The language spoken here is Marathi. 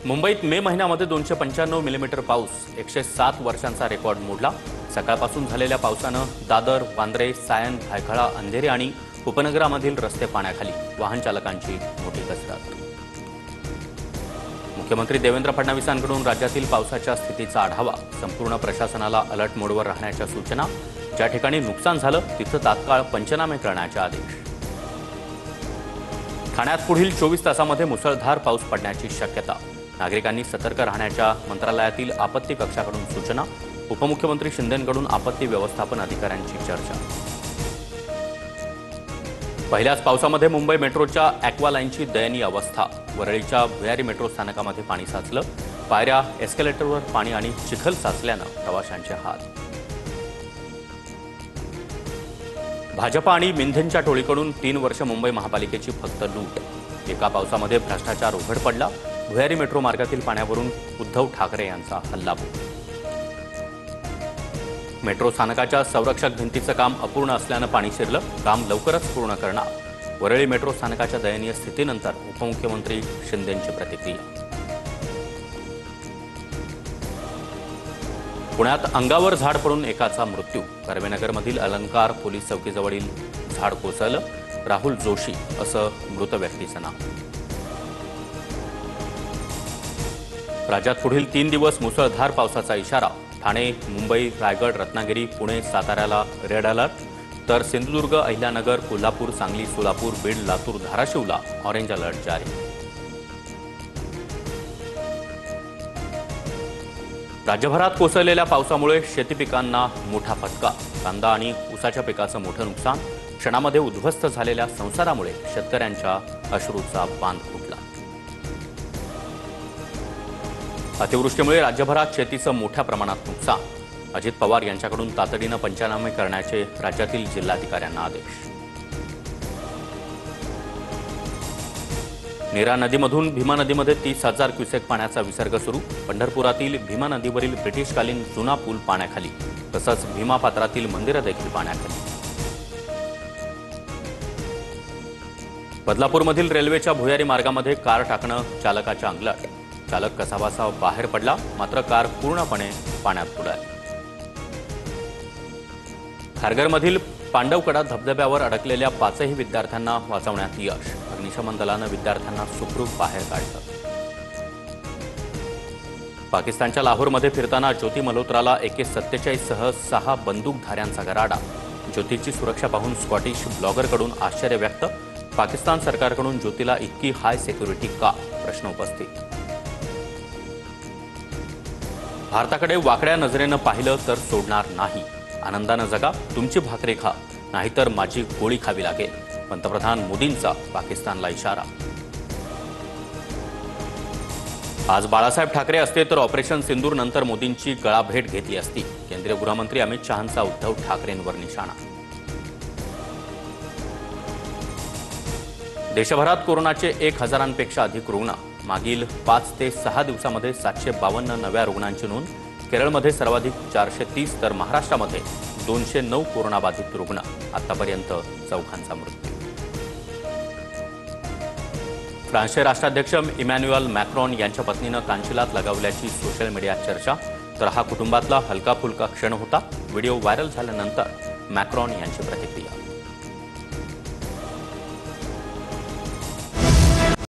मुंबईत मे महिन्यामध्ये 295 मिलीमीटर पाऊस, 107 वर्षांचा रेकॉर्ड मोडला। सकाळपासून झालेल्या पावसानं दादर, वांद्रे, सायन, भायखळा, अंधेरी आणि उपनगरामधील रस्ते पाण्याखाली, वाहन चालकांची मोठी कसरत। मुख्यमंत्री देवेंद्र फडणवीसांकडून राज्यातील पावसाच्या स्थितीचा आढावा, संपूर्ण प्रशासनाला अलर्ट मोडवर राहण्याच्या सूचना, ज्या ठिकाणी नुकसान झालं तिथं तात्काळ पंचनामे करण्याचे आदेश। ठाण्यात पुढील 24 तासांमध्ये मुसळधार पाऊस पडण्याची शक्यता, नागरिकांनी सतर्क राहण्याच्या मंत्रालयातील आपत्ती कक्षाकडून सूचना, उपमुख्यमंत्री शिंदेंकडून आपत्ती व्यवस्थापन अधिकाऱ्यांची चर्चा। पहिल्याच पावसामध्ये मुंबई मेट्रोच्या ॲक्वा लाईनची दयनीय अवस्था, वरळीच्या भुयारी मेट्रो स्थानकामध्ये पाणी साचलं, पायऱ्या, एस्केलेटरवर पाणी आणि चिखल साचल्यानं प्रवाशांचे हाल। भाजपा आणि मिंधेंच्या टोळीकडून 3 वर्ष मुंबई महापालिकेची फक्त लूट, एका पावसामध्ये भ्रष्टाचार उघड पडला, भुयारी मेट्रो मार्गातील पाण्यावरून उद्धव ठाकरे यांचा हल्लाबोल। मेट्रो स्थानकाच्या संरक्षक भिंतीचं काम अपूर्ण असल्यानं पाणी शिरलं, काम लवकरच पूर्ण करणार, वरळी मेट्रो स्थानकाच्या दयनीय स्थितीनंतर उपमुख्यमंत्री शिंदेंची प्रतिक्रिया। पुण्यात अंगावर झाड पडून एकाचा मृत्यू, कर्वेनगरमधील अलंकार पोलीस चौकीजवळील झाड कोसळलं, राहुल जोशी असं मृत व्यक्तीचं नाव। राज्यात पुढील 3 दिवस मुसळधार पावसाचा इशारा, ठाणे, मुंबई, रायगड, रत्नागिरी, पुणे, साताऱ्याला रेड अलर्ट, तर सिंधुदुर्ग, अहिल्यानगर, कोल्हापूर, सांगली, सोलापूर, बीड, लातूर, धाराशिवला ऑरेंज अलर्ट जारी। राज्यभरात कोसळलेल्या पावसामुळे शेती पिकांना मोठा फटका, कांदा आणि ऊसाच्या पिकाचं मोठं नुकसान, क्षणामध्ये उद्ध्वस्त झालेल्या संसारामुळे शेतकऱ्यांच्या अश्रूचा बांध फुटला। अतिवृष्टीमुळे राज्यभरात शेतीचं मोठ्या प्रमाणात नुकसान, अजित पवार यांच्याकडून तातडीनं पंचनामे करण्याचे राज्यातील जिल्हाधिकाऱ्यांना आदेश। नीरा नदीमधून भीमा नदीमध्ये 30,000 क्युसेक पाण्याचा विसर्ग सुरू, पंढरपुरातील भीमा नदीवरील ब्रिटिशकालीन जुना पूल पाण्याखाली, तसंच भीमा पात्रातील मंदिरं देखील पाण्याखाली। बदलापूरमधील रेल्वेच्या भुयारी मार्गामध्ये कार टाकणं चालकाच्या अंगलट, चालक कसाबसा बाहेर पडला, मात्र कार पूर्णपणे पाण्यात बुडाली। खारघरमधील पांडवकडा धबधब्यावर अडकलेल्या 5ही विद्यार्थ्यांना वाचवण्यात यश, अग्निशमन दलानं विद्यार्थ्यांना सुखरूप बाहेर काढलं। पाकिस्तानच्या लाहोरमध्ये फिरताना ज्योती मल्होत्राला AK-47 सह 6 बंदूकधाऱ्यांचा गराडा, ज्योतीची सुरक्षा पाहून स्कॉटिश ब्लॉगरकडून आश्चर्य व्यक्त, पाकिस्तान सरकारकडून ज्योतीला इतकी हाय सिक्युरिटी का, प्रश्न उपस्थित। भारताकडे वाकड्या नजरेनं पाहिलं तर सोडणार नाही, आनंदानं जगा, तुमची भाकरी खा, नाहीतर माझी गोळी खावी लागेल, पंतप्रधान मोदींचा पाकिस्तानला इशारा। आज बाळासाहेब ठाकरे असते तर ऑपरेशन सिंदूर नंतर मोदींची गळाभेट घेतली असती, केंद्रीय गृहमंत्री अमित शहांचा उद्धव ठाकरेंवर निशाणा। देशभरात कोरोनाचे 1,000पेक्षा अधिक रुग्ण, मागील 5 ते 6 दिवसांमध्ये 752 नव्या रुग्णांची नोंद, केरळमध्ये सर्वाधिक 430 तर महाराष्ट्रामध्ये 209 कोरोनाबाधित रुग्ण, आतापर्यंत 4 मृत्यू। फ्रान्सचे राष्ट्राध्यक्ष इमॅन्युएल मॅक्रॉन यांच्या पत्नीनं कांशिलात लगावल्याची सोशल मीडियात चर्चा, तर हा कुटुंबातला हलका फुलका क्षण होता, व्हिडिओ व्हायरल झाल्यानंतर मॅक्रॉन यांची प्रतिक्रिया।